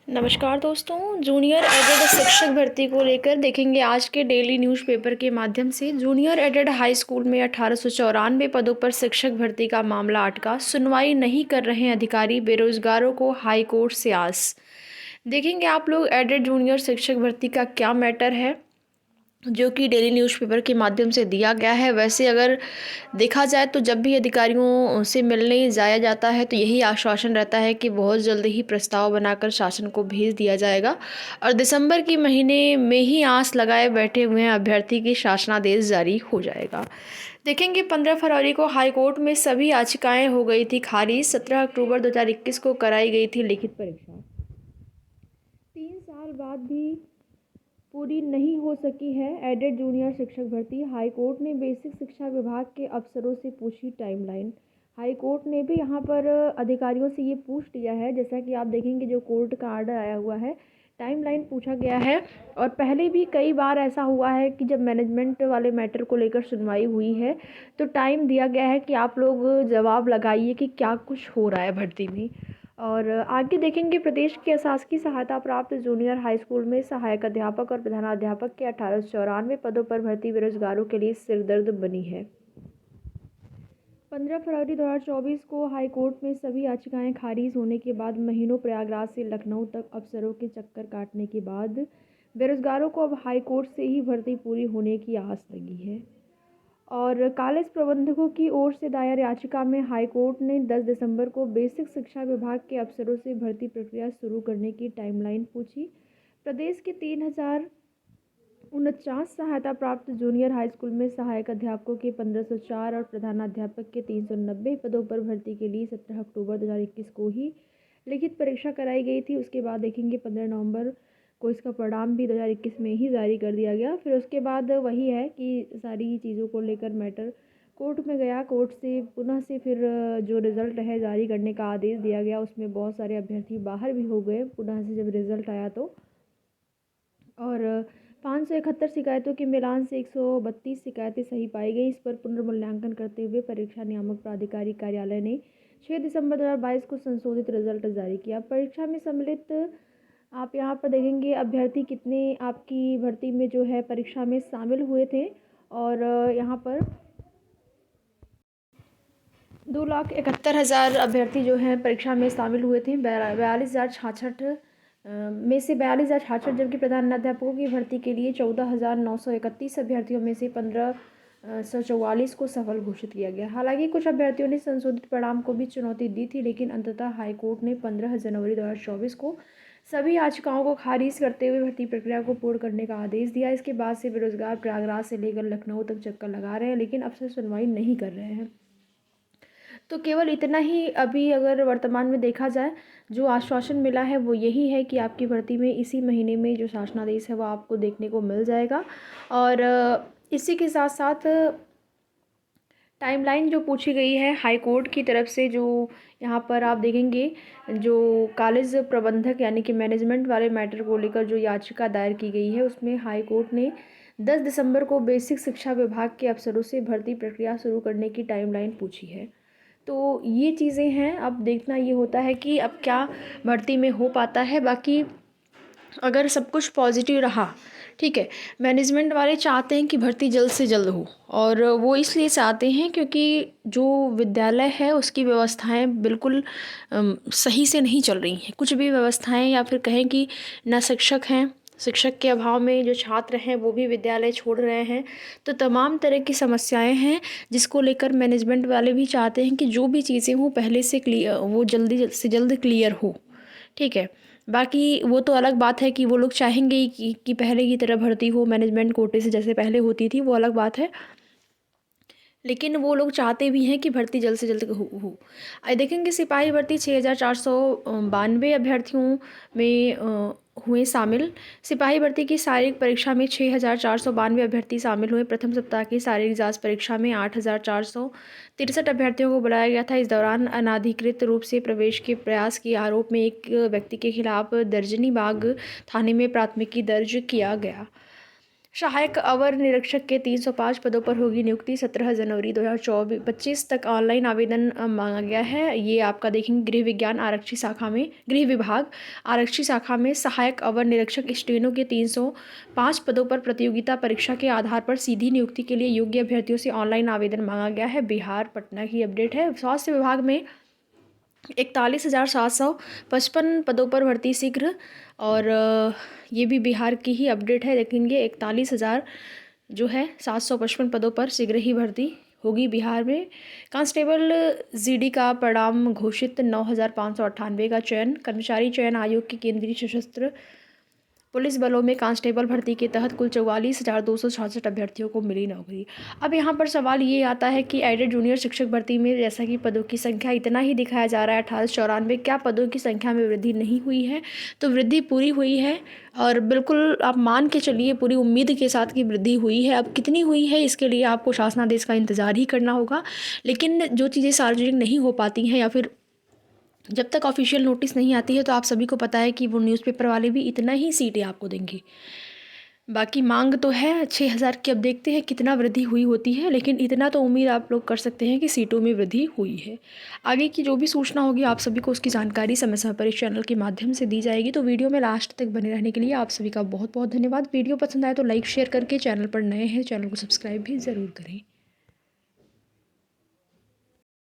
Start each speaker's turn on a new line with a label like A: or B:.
A: नमस्कार दोस्तों। Junior added शिक्षक भर्ती को लेकर देखेंगे आज के डेली न्यूज़पेपर के माध्यम से। जूनियर एडेड हाई स्कूल में 1894 पदों पर शिक्षक भर्ती का मामला अटका, सुनवाई नहीं कर रहे अधिकारी, बेरोजगारों को हाई कोर्ट से आस। देखेंगे आप लोग एडेड जूनियर शिक्षक भर्ती का क्या मैटर है, जो कि डेली न्यूज़पेपर के माध्यम से दिया गया है। वैसे अगर देखा जाए तो जब भी अधिकारियों से मिलने जाया जाता है तो यही आश्वासन रहता है कि बहुत जल्दी ही प्रस्ताव बनाकर शासन को भेज दिया जाएगा और दिसंबर के महीने में ही आस लगाए बैठे हुए हैं अभ्यर्थी की शासनादेश जारी हो जाएगा। देखेंगे 15 फरवरी को हाईकोर्ट में सभी याचिकाएं हो गई थी खारिज। 17 अक्टूबर 2021 को कराई गई थी लिखित परीक्षा। 3 साल बाद भी पूरी नहीं हो सकी है एडेड जूनियर शिक्षक भर्ती। हाईकोर्ट ने बेसिक शिक्षा विभाग के अफसरों से पूछी टाइमलाइन। हाईकोर्ट ने भी यहाँ पर अधिकारियों से ये पूछ लिया है, जैसा कि आप देखेंगे जो कोर्ट का आर्डर आया हुआ है, टाइमलाइन पूछा गया है। और पहले भी कई बार ऐसा हुआ है कि जब मैनेजमेंट वाले मैटर को लेकर सुनवाई हुई है तो टाइम दिया गया है कि आप लोग जवाब लगाइए कि क्या कुछ हो रहा है भर्ती में। और आगे देखेंगे प्रदेश के शासकीय सहायता प्राप्त जूनियर हाई स्कूल में सहायक अध्यापक और प्रधानाध्यापक के 1894 पदों पर भर्ती बेरोजगारों के लिए सिरदर्द बनी है। 15 फरवरी 2024 को हाईकोर्ट में सभी याचिकाएं खारिज होने के बाद महीनों प्रयागराज से लखनऊ तक अफसरों के चक्कर काटने के बाद बेरोजगारों को अब हाईकोर्ट से ही भर्ती पूरी होने की आस लगी है। और कॉलेज प्रबंधकों की ओर से दायर याचिका में हाईकोर्ट ने 10 दिसंबर को बेसिक शिक्षा विभाग के अफसरों से भर्ती प्रक्रिया शुरू करने की टाइमलाइन पूछी। प्रदेश के 3049 सहायता प्राप्त जूनियर हाई स्कूल में सहायक अध्यापकों के 1504 और प्रधानाध्यापक के 390 पदों पर भर्ती के लिए 17 अक्टूबर 2021 को ही लिखित परीक्षा कराई गई थी। उसके बाद देखेंगे 15 नवंबर को इसका परिणाम भी 2021 में ही जारी कर दिया गया। फिर उसके बाद वही है कि सारी चीज़ों को लेकर मैटर कोर्ट में गया। कोर्ट से पुनः से फिर जो रिज़ल्ट है जारी करने का आदेश दिया गया। उसमें बहुत सारे अभ्यर्थी बाहर भी हो गए पुनः से जब रिज़ल्ट आया तो। और 571 शिकायतों के मिलान से 132 शिकायतें सही पाई गई। इस पर पुनर्मूल्यांकन करते हुए परीक्षा नियामक प्राधिकारी कार्यालय ने 6 दिसंबर 2022 को संशोधित रिजल्ट जारी किया। परीक्षा में सम्मिलित आप यहाँ पर देखेंगे अभ्यर्थी कितने आपकी भर्ती में जो है परीक्षा में शामिल हुए थे। और यहाँ पर 2,71,000 अभ्यर्थी जो हैं परीक्षा में शामिल हुए थे। 42,066 में से 42,066, जबकि प्रधानाध्यापकों की भर्ती के लिए 14,931 अभ्यर्थियों में से 1,544 को सफल घोषित किया गया। हालांकि कुछ अभ्यर्थियों ने संशोधित परिणाम को भी चुनौती दी थी, लेकिन अंततः हाईकोर्ट ने 15 जनवरी 2024 को सभी याचिकाओं को खारिज करते हुए भर्ती प्रक्रिया को पूर्ण करने का आदेश दिया। इसके बाद से बेरोजगार प्रयागराज से लेकर लखनऊ तक चक्कर लगा रहे हैं, लेकिन अफसर सुनवाई नहीं कर रहे हैं। तो केवल इतना ही अभी अगर वर्तमान में देखा जाए जो आश्वासन मिला है वो यही है कि आपकी भर्ती में इसी महीने में जो शासनादेश है वो आपको देखने को मिल जाएगा। और इसी के साथ साथ टाइमलाइन जो पूछी गई है हाई कोर्ट की तरफ से, जो यहाँ पर आप देखेंगे जो कॉलेज प्रबंधक यानी कि मैनेजमेंट वाले मैटर को लेकर जो याचिका दायर की गई है उसमें हाई कोर्ट ने 10 दिसंबर को बेसिक शिक्षा विभाग के अफसरों से भर्ती प्रक्रिया शुरू करने की टाइमलाइन पूछी है। तो ये चीज़ें हैं। अब देखना ये होता है कि अब क्या भर्ती में हो पाता है। बाकी अगर सब कुछ पॉजिटिव रहा, ठीक है, मैनेजमेंट वाले चाहते हैं कि भर्ती जल्द से जल्द हो, और वो इसलिए चाहते हैं क्योंकि जो विद्यालय है उसकी व्यवस्थाएं बिल्कुल सही से नहीं चल रही हैं। कुछ भी व्यवस्थाएं या फिर कहें कि ना शिक्षक हैं, शिक्षक के अभाव में जो छात्र हैं वो भी विद्यालय छोड़ रहे हैं। तो तमाम तरह की समस्याएं हैं जिसको लेकर मैनेजमेंट वाले भी चाहते हैं कि जो भी चीज़ें हों पहले से क्लियर, वो जल्दी से जल्द क्लियर हो, ठीक है। बाकी वो तो अलग बात है कि वो लोग चाहेंगे ही कि पहले की तरह भर्ती हो मैनेजमेंट कोटे से जैसे पहले होती थी, वो अलग बात है। लेकिन वो लोग चाहते भी हैं कि भर्ती जल्द से जल्द हो। देखेंगे सिपाही भर्ती 6,492 अभ्यर्थियों में हुए शामिल। सिपाही भर्ती की शारीरिक परीक्षा में 6,492 अभ्यर्थी शामिल हुए। प्रथम सप्ताह की शारीरिक जांच परीक्षा में 8,463 अभ्यर्थियों को बुलाया गया था। इस दौरान अनाधिकृत रूप से प्रवेश के प्रयास के आरोप में एक व्यक्ति के खिलाफ दर्जनी बाग थाने में प्राथमिकी दर्ज किया गया। सहायक अवर निरीक्षक के 305 पदों पर होगी नियुक्ति। 17 जनवरी 2025 तक ऑनलाइन आवेदन मांगा गया है। ये आपका देखेंगे गृह विज्ञान आरक्षी शाखा में, गृह विभाग आरक्षी शाखा में सहायक अवर निरीक्षक स्टेनो के 305 पदों पर प्रतियोगिता परीक्षा के आधार पर सीधी नियुक्ति के लिए योग्य अभ्यर्थियों से ऑनलाइन आवेदन मांगा गया है। बिहार पटना की अपडेट है। स्वास्थ्य विभाग में 41,755 पदों पर भर्ती शीघ्र, और ये भी बिहार की ही अपडेट है। देखेंगे 41,000 जो है 755 पदों पर शीघ्र ही भर्ती होगी बिहार में। कांस्टेबल जीडी का परिणाम घोषित। 9,598 का चयन। कर्मचारी चयन आयोग के केंद्रीय सशस्त्र पुलिस बलों में कांस्टेबल भर्ती के तहत कुल 44,266 अभ्यर्थियों को मिली नौकरी। अब यहाँ पर सवाल ये आता है कि एडेड जूनियर शिक्षक भर्ती में जैसा कि पदों की संख्या इतना ही दिखाया जा रहा है 1894, क्या पदों की संख्या में वृद्धि नहीं हुई है? तो वृद्धि पूरी हुई है, और बिल्कुल आप मान के चलिए पूरी उम्मीद के साथ कि वृद्धि हुई है। अब कितनी हुई है इसके लिए आपको शासनादेश का इंतज़ार ही करना होगा, लेकिन जो चीज़ें सार्वजनिक नहीं हो पाती हैं या फिर जब तक ऑफिशियल नोटिस नहीं आती है तो आप सभी को पता है कि वो न्यूज़पेपर वाले भी इतना ही सीटें आपको देंगे। बाकी मांग तो है 6,000 की, अब देखते हैं कितना वृद्धि हुई होती है, लेकिन इतना तो उम्मीद आप लोग कर सकते हैं कि सीटों में वृद्धि हुई है। आगे की जो भी सूचना होगी आप सभी को उसकी जानकारी समय समय पर इस चैनल के माध्यम से दी जाएगी। तो वीडियो में लास्ट तक बने रहने के लिए आप सभी का बहुत बहुत धन्यवाद। वीडियो पसंद आए तो लाइक शेयर करके, चैनल पर नए हैं चैनल को सब्सक्राइब भी ज़रूर करें।